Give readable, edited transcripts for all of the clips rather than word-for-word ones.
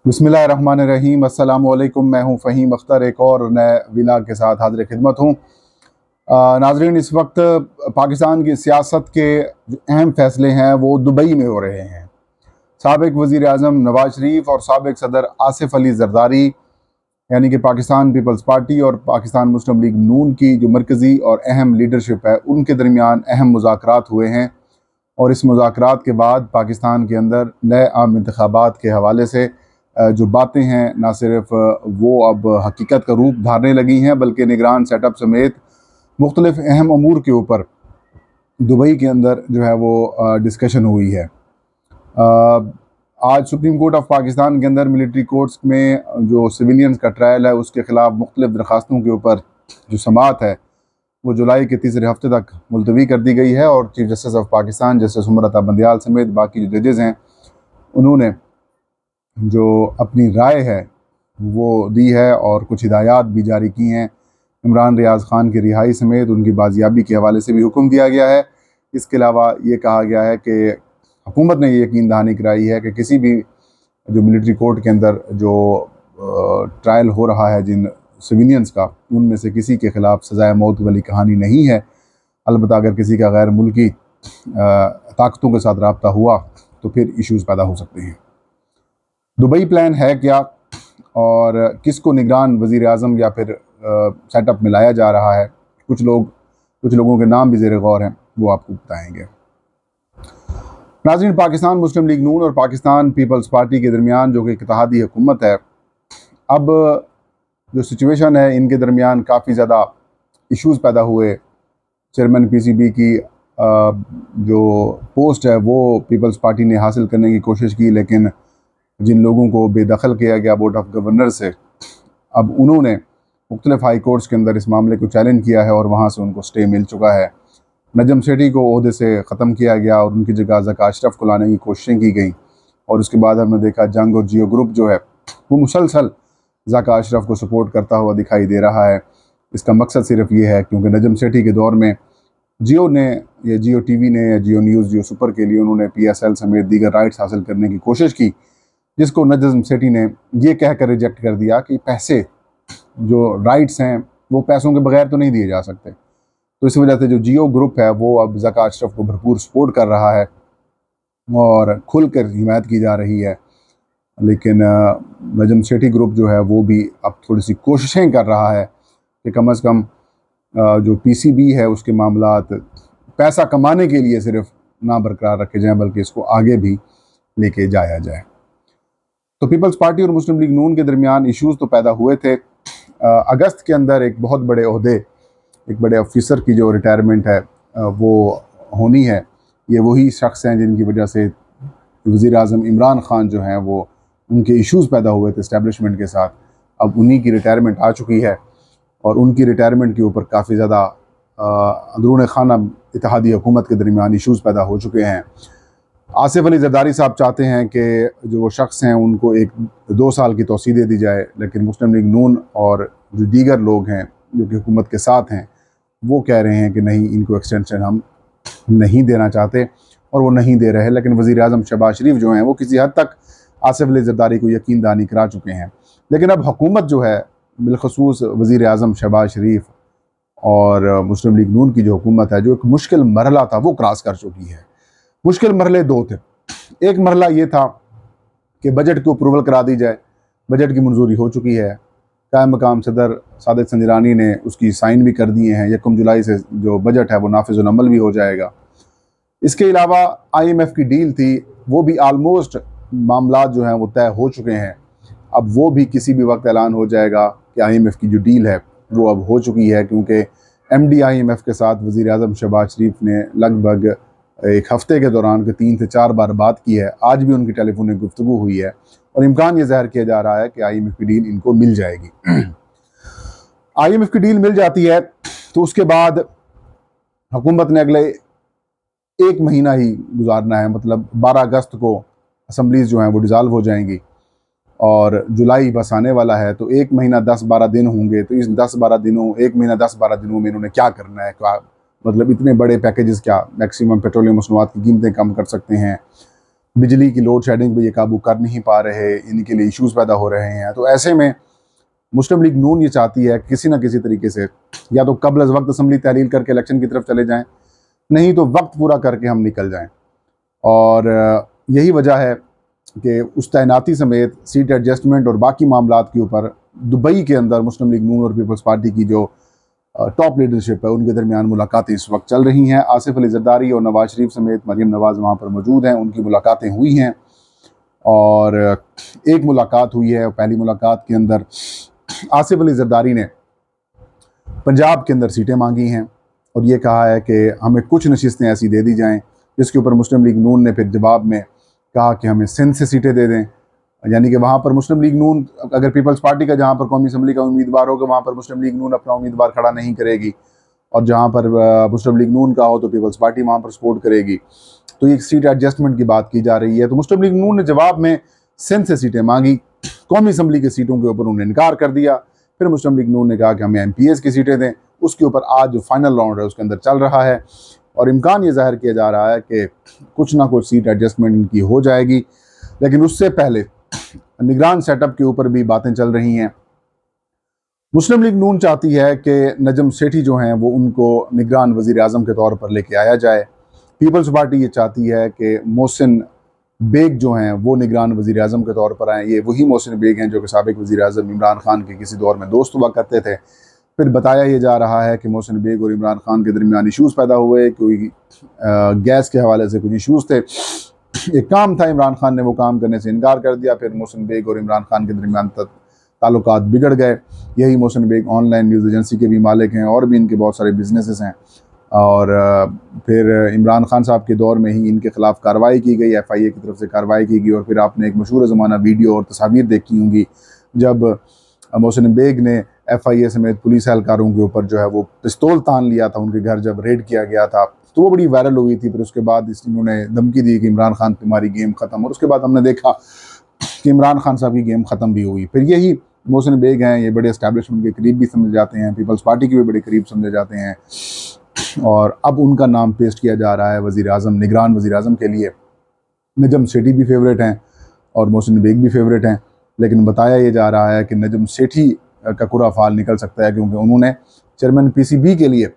बिस्मिल्लाहिर्रहमानिर्रहीम। अस्सलामुअलैकुम। मैं हूं फ़हीम अख्तर, एक और नए व्लॉग के साथ हाज़िर खिदमत हूं। नाज़रीन, इस वक्त पाकिस्तान की सियासत के जो अहम फ़ैसले हैं वो दुबई में हो रहे हैं। साबिक़ वज़ीर आज़म नवाज़ शरीफ और साबिक़ सदर आसिफ़ अली ज़रदारी यानी कि पाकिस्तान पीपल्स पार्टी और पाकिस्तान मुस्लिम लीग नून की जो मरकज़ी और अहम लीडरशिप है, उनके दरमियान अहम मुज़ाकरात हुए हैं। और इस मुज़ाकरात के बाद पाकिस्तान के अंदर नए आम इंतखाबात के हवाले से जो बातें हैं, ना सिर्फ वो अब हकीकत का रूप धारने लगी हैं, बल्कि निगरान सेटअप समेत मुख्तलिफ अहम अमूर के ऊपर दुबई के अंदर जो है वो डिस्कशन हुई है। आज सुप्रीम कोर्ट ऑफ पाकिस्तान के अंदर मिलिट्री कोर्ट्स में जो सिविलियंस का ट्रायल है, उसके ख़िलाफ़ मुख्तलिफ दरखास्तों के ऊपर जो समाअत है वो जुलाई के तीसरे हफ्ते तक मुलतवी कर दी गई है। और chief justice of Pakistan justice Umar Bandial समेत बाकी जो जजेज़ हैं, उन्होंने जो अपनी राय है वो दी है और कुछ हिदायत भी जारी की हैं। इमरान रियाज़ ख़ान की रिहाई समेत उनकी बाजियाबी के हवाले से भी हुक्म दिया गया है। इसके अलावा ये कहा गया है कि हुकूमत ने ये यकीन दहानी कराई है कि किसी भी जो मिलिट्री कोर्ट के अंदर जो ट्रायल हो रहा है जिन सिविलियंस का, उनमें से किसी के ख़िलाफ़ सज़ाए मौत वाली कहानी नहीं है। अलबत्ता अगर किसी का गैर मुल्की ताकतों के साथ रब्ता हुआ तो फिर इश्यूज़ पैदा हो सकते हैं। दुबई प्लान है क्या और किसको निगरान वज़ीर आज़म या फिर सेटअप में लाया जा रहा है, कुछ लोगों के नाम भी ज़ेर गौर हैं, वो आपको बताएंगे। नाज़रीन, पाकिस्तान मुस्लिम लीग नून और पाकिस्तान पीपल्स पार्टी के दरमियान जो कि इत्तेहादी हुकूमत है, अब जो सिचुएशन है, इनके दरमियान काफ़ी ज़्यादा इश्यूज़ पैदा हुए। चेयरमैन पीसीबी की जो पोस्ट है वो पीपल्स पार्टी ने हासिल करने की कोशिश की, लेकिन जिन लोगों को बेदखल किया गया बोर्ड ऑफ गवर्नर से, अब उन्होंने मुख्तलिफ हाई कोर्ट्स के अंदर इस मामले को चैलेंज किया है और वहाँ से उनको स्टे मिल चुका है। नजम सेठी को ओहदे से ख़त्म किया गया और उनकी जगह ज़का अशरफ को लाने की कोशिशें की गई। और उसके बाद हमने देखा जंग और जियो ग्रुप जो है वो मुसलसल ज़का अशरफ को सपोर्ट करता हुआ दिखाई दे रहा है। इसका मकसद सिर्फ ये है क्योंकि नजम सेठी के दौर में जियो ने या जियो टीवी ने या जियो न्यूज़ जियो सुपर के लिए उन्होंने PSL समेत दीगर राइट्स हासिल करने की कोशिश की, जिसको नजम सेठी ने ये कहकर रिजेक्ट कर दिया कि पैसे जो राइट्स हैं वो पैसों के बगैर तो नहीं दिए जा सकते। तो इस वजह से जो जियो ग्रुप है वो अब ज़का अशरफ को भरपूर सपोर्ट कर रहा है और खुलकर हिमायत की जा रही है। लेकिन नजम सेठी ग्रुप जो है वो भी अब थोड़ी सी कोशिशें कर रहा है कि कम अज़ कम जो PCB है उसके मामलात पैसा कमाने के लिए सिर्फ ना बरकरार रखे जाएँ, बल्कि इसको आगे भी लेके जाया जाए। तो पीपल्स पार्टी और मुस्लिम लीग नून के दरमियान इश्यूज़ तो पैदा हुए थे। अगस्त के अंदर एक बहुत बड़े ओहदे, एक बड़े ऑफिसर की जो रिटायरमेंट है वो होनी है। ये वही शख्स हैं जिनकी वजह से वज़ीर आज़म इमरान ख़ान जो हैं वो उनके इश्यूज़ पैदा हुए थे इस्टेब्लिशमेंट के साथ। अब उन्हीं की रिटायरमेंट आ चुकी है और उनकी रिटायरमेंट के ऊपर काफ़ी ज़्यादा अंदरूनी खाना इत्तेहादी हुकूमत के दरमियान इश्यूज़ पैदा हो चुके हैं। आसिफ़ अली ज़रदारी साहब चाहते हैं कि जो वो शख्स हैं उनको 2 साल की तौसीह दे दी जाए, लेकिन मुस्लिम लीग नून और जो दीगर लोग हैं जो कि हुकूमत के साथ हैं वो कह रहे हैं कि नहीं, इनको एक्सटेंशन हम नहीं देना चाहते और वो नहीं दे रहे हैं। लेकिन वज़ीर आज़म शहबाज शरीफ जो हैं वो किसी हद तक आसिफ़ अली ज़रदारी को यकीन दहानी करा चुके हैं। लेकिन अब हुकूमत जो है, बिलखसूस वज़ीर आज़म शहबाज शरीफ और मुस्लिम लीग नून की जो हुकूमत है, जो एक मुश्किल मरहला था वो क्रॉस कर चुकी है। मुश्किल मरहले 2 थे। एक मरहला ये था कि बजट को अप्रूवल करा दी जाए। बजट की मंजूरी हो चुकी है, कायम मकाम सदर सादिक संजरानी ने उसकी साइन भी कर दिए हैं। 1 जुलाई से जो बजट है वो नाफिज़ुल अमल भी हो जाएगा। इसके अलावा IMF की डील थी, वो भी आलमोस्ट मामलात जो हैं वो तय हो चुके हैं। अब वो भी किसी भी वक्त ऐलान हो जाएगा कि IMF की जो डील है वो अब हो चुकी है, क्योंकि MD IMF के साथ वज़ीर आज़म शहबाज शरीफ ने लगभग एक हफ़्ते के दौरान के 3 से 4 बार बात की है। आज भी उनकी टेलीफोनिक गुफ्तगू हुई है और इम्कान ये ज़ाहिर किया जा रहा है कि IMF की डील इनको मिल जाएगी। IMF की डील मिल जाती है तो उसके बाद हुकूमत ने अगले 1 महीना ही गुजारना है, मतलब 12 अगस्त को असम्बलीज़ जो हैं वो डिज़ाल्व हो जाएंगी और जुलाई बस आने वाला है। तो 1 महीना 10-12 दिन होंगे। तो इस 10-12 दिनों, 1 महीना 10-12 दिनों में इन्होंने क्या करना है, क्या मतलब इतने बड़े पैकेजेस, क्या मैक्सिमम पेट्रोलियम मसनूआत की कीमतें कम कर सकते हैं, बिजली की लोड शेडिंग पर ये काबू कर नहीं पा रहे, इनके लिए इश्यूज़ पैदा हो रहे हैं। तो ऐसे में मुस्लिम लीग नून ये चाहती है किसी ना किसी तरीके से या तो कब्ल अज़ वक्त असम्बली तहलील करके इलेक्शन की तरफ चले जाएं, नहीं तो वक्त पूरा करके हम निकल जाएं। और यही वजह है कि उस तैनाती समेत सीट एडजस्टमेंट और बाकी मामलात के ऊपर दुबई के अंदर मुस्लिम लीग नून और पीपल्स पार्टी की जो टॉप लीडरशिप है उनके दरमियान मुलाकातें इस वक्त चल रही हैं। आसिफ अली जरदारी और नवाज शरीफ समेत मरीम नवाज़ वहाँ पर मौजूद हैं, उनकी मुलाकातें हुई हैं। और एक मुलाकात हुई है, पहली मुलाकात के अंदर आसिफ अली जरदारी ने पंजाब के अंदर सीटें मांगी हैं और ये कहा है कि हमें कुछ नशिस्तें ऐसी दे दी जाएं, जिसके ऊपर मुस्लिम लीग नून ने फिर जवाब में कहा कि हमें सिंध से सीटें दे दें। यानी कि वहाँ पर मुस्लिम लीग नून, अगर पीपल्स पार्टी का जहाँ पर कौमी असम्बली का उम्मीदवार होगा वहाँ पर मुस्लिम लीग नून अपना उम्मीदवार खड़ा नहीं करेगी, और जहाँ पर मुस्लिम लीग नून का हो तो पीपल्स पार्टी वहाँ पर सपोर्ट करेगी। तो एक सीट एडजस्टमेंट की बात की जा रही है। तो मुस्लिम लीग नून ने जवाब में सिंध से सीटें मांगी, कौमी असम्बली की सीटों के ऊपर उन्होंने इनकार कर दिया। फिर मुस्लिम लीग नून ने कहा कि हमें MPs की सीटें दें। उसके ऊपर आज जो फाइनल राउंड है उसके अंदर चल रहा है और इम्कान ये जाहिर किया जा रहा है कि कुछ ना कुछ सीट एडजस्टमेंट इनकी हो जाएगी। लेकिन उससे पहले निगरान सेटअप के ऊपर भी बातें चल रही हैं। मुस्लिम लीग नून चाहती है कि नजम सेठी जो हैं वो उनको निगरान वज़ीर आज़म के तौर पर लेके आया जाए। पीपल्स पार्टी ये चाहती है कि मोहसिन बेग जो हैं वो निगरान वज़ीर आज़म के तौर पर आएँ। ये वही मोहसिन बेग हैं जो कि साबिक वज़ीर आज़म इमरान खान के किसी दौर में दोस्त हुआ करते थे। फिर बताया ये जा रहा है कि मोहसिन बेग और इमरान खान के दरमियान इशूज़ पैदा हुए, कोई गैस के हवाले से कुछ इशूज़ थे। एक काम था, इमरान खान ने वो काम करने से इनकार कर दिया। फिर मोहसिन बेग और इमरान खान के दरमियान ताल्लुकात बिगड़ गए। यही Mohsin Baig online news agency के भी मालिक हैं और भी इनके बहुत सारे बिजनेसेस हैं। और फिर इमरान खान साहब के दौर में ही इनके ख़िलाफ़ कार्रवाई की गई, FIA की तरफ से कार्रवाई की गई। और फिर आपने एक मशहूर ज़माना वीडियो और तस्वीर देखी होंगी जब मोहसिन बेग ने FIA समेत पुलिस एहलकारों के ऊपर जो है वो पिस्तौल तान लिया था, उनके घर जब रेड किया गया था, तो वो बड़ी वायरल हुई थी। फिर उसके बाद इन्होंने धमकी दी कि इमरान खान तुम्हारी गेम ख़त्म, और उसके बाद हमने देखा कि इमरान खान साहब की गेम ख़त्म भी हुई। फिर यही मोहसिन बेग हैं, ये बड़े एस्टैब्लिशमेंट के करीब भी समझे जाते हैं, पीपल्स पार्टी के भी बड़े करीब समझे जाते हैं, और अब उनका नाम पेश किया जा रहा है वज़ीर आज़म, निगरान वज़ीर आज़म के लिए। नजम सेठी भी फेवरेट हैं और मोहसिन बेग भी फेवरेट हैं, लेकिन बताया ये जा रहा है कि नजम सेठी का कुर्रा फाल निकल सकता है, क्योंकि उन्होंने चेयरमैन PCB के लिए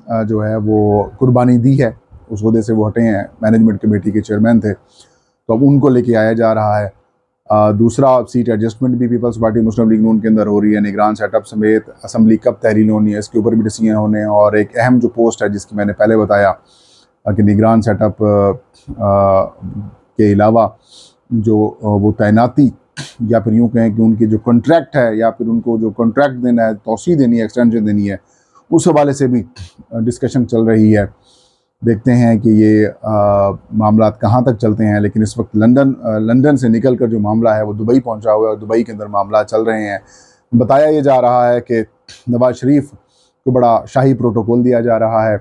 जो है वो कुर्बानी दी है। उस वजह से वो हटे हैं, मैनेजमेंट कमेटी के चेयरमैन थे, तो अब उनको लेके आया जा रहा है। दूसरा सीट एडजस्टमेंट भी पीपल्स पार्टी मुस्लिम लीग नून के अंदर हो रही है। निगरान सेटअप समेत असम्बली कब तहरील होनी है इसके ऊपर भी डिसीजन होने हैं। और एक अहम जो पोस्ट है जिसकी मैंने पहले बताया कि निगरान सेटअप के अलावा जो वो तैनाती या फिर यूँ कहें कि उनके जो कॉन्ट्रैक्ट है या फिर उनको जो कॉन्ट्रैक्ट देना है, तोसी देनी है, एक्सटेंशन देनी है, उस हवाले से भी डिस्कशन चल रही है। देखते हैं कि ये मामला कहाँ तक चलते हैं। लेकिन इस वक्त लंदन से निकल कर जो मामला है वो दुबई पहुँचा हुआ है और दुबई के अंदर मामला चल रहे हैं। बताया ये जा रहा है कि नवाज शरीफ को बड़ा शाही प्रोटोकॉल दिया जा रहा है,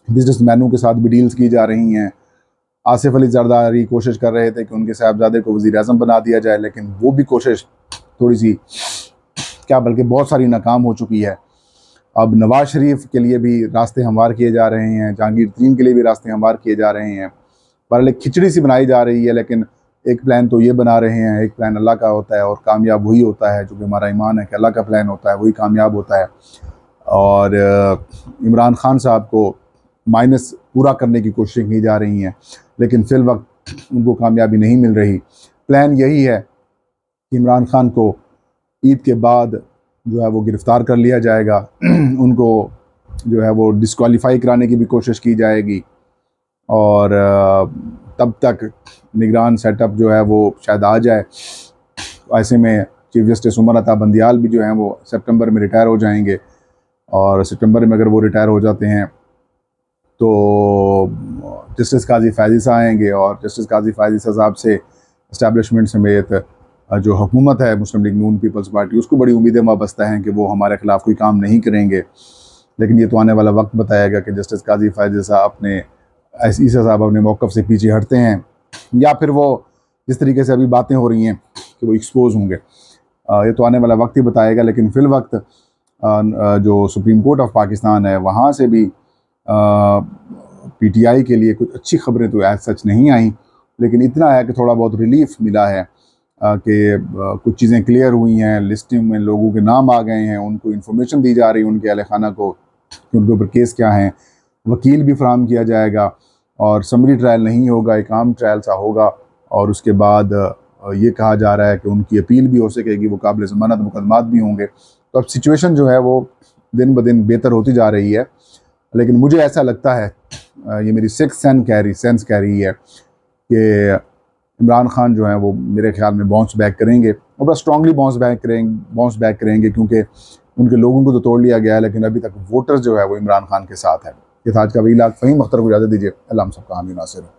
बिजनेसमैनों के साथ भी डील्स की जा रही हैं। आसिफ अली जरदारी कोशिश कर रहे थे कि उनके साहबजादे को वज़ीर आज़म बना दिया जाए, लेकिन वो भी कोशिश थोड़ी सी क्या बल्कि बहुत सारी नाकाम हो चुकी है। अब नवाज शरीफ के लिए भी रास्ते हमवार किए जा रहे हैं, जहांगीर तरीन के लिए भी रास्ते हमवार किए जा रहे हैं। बहरहाल एक खिचड़ी सी बनाई जा रही है, लेकिन एक प्लान तो ये बना रहे हैं, एक प्लान अल्लाह का होता है और कामयाब वही होता है, जो कि हमारा ईमान है कि अल्लाह का प्लान होता है वही कामयाब होता है। और इमरान खान साहब को माइनस पूरा करने की कोशिश की जा रही हैं, लेकिन फिल वक्त उनको कामयाबी नहीं मिल रही। प्लान यही है कि इमरान खान को ईद के बाद जो है वो गिरफ़्तार कर लिया जाएगा, उनको जो है वो डिस्क्वालीफाई कराने की भी कोशिश की जाएगी, और तब तक निगरान सेटअप जो है वो शायद आ जाए। ऐसे में चीफ जस्टिस उमर अता बंदियाल भी जो हैं वो सितंबर में रिटायर हो जाएंगे, और सितंबर में अगर वो रिटायर हो जाते हैं तो जस्टिस काजी फैज़ी साहब आएंगे, और जस्टिस काजी फैज़ी साहब से इस्टेब्लिशमेंट समेत जो हुकूमत है मुस्लिम लीग नून पीपल्स पार्टी, उसको बड़ी उम्मीदें वाबस्ता हैं कि वो हमारे ख़िलाफ़ कोई काम नहीं करेंगे। लेकिन ये तो आने वाला वक्त बताएगा कि जस्टिस काजी फैज़ी साहब अपने मौक़िफ़ से पीछे हटते हैं, या फिर वो जिस तरीके से अभी बातें हो रही हैं कि वो एक्सपोज होंगे। ये तो आने वाला वक्त ही बताएगा। लेकिन फ़िल वक्त जो सुप्रीम कोर्ट ऑफ पाकिस्तान है वहाँ से भी PTI के लिए कुछ अच्छी खबरें तो एज सच नहीं आई, लेकिन इतना है कि थोड़ा बहुत रिलीफ मिला है कि कुछ चीज़ें क्लियर हुई हैं, लिस्टिंग में लोगों के नाम आ गए हैं, उनको इन्फॉर्मेशन दी जा रही है उनके अहल खाना को कि उनके ऊपर केस क्या हैं, वकील भी फराहम किया जाएगा और समरी ट्रायल नहीं होगा, एक आम ट्रायल सा होगा। और उसके बाद ये कहा जा रहा है कि उनकी अपील भी हो सकेगी, वो काबिल ज़मानत मुकदमात भी होंगे। तो अब सिचुएशन जो है वो दिन ब दिन बेहतर होती जा रही है। लेकिन मुझे ऐसा लगता है, ये मेरी सेंस कह रही है कि इमरान खान जो है वो मेरे ख्याल में बाउंस बैक करेंगे और बड़ा स्ट्रांगली बाउंस बैक करेंगे क्योंकि उनके लोगों को तो तोड़ लिया गया है, लेकिन अभी तक वोटर्स जो है वो इमरान खान के साथ है। ये था आज का वीलाग। फ़हीम अख्तर को इजाज़त दीजिए। अल्लाह हम सबका हामी नासिर हो।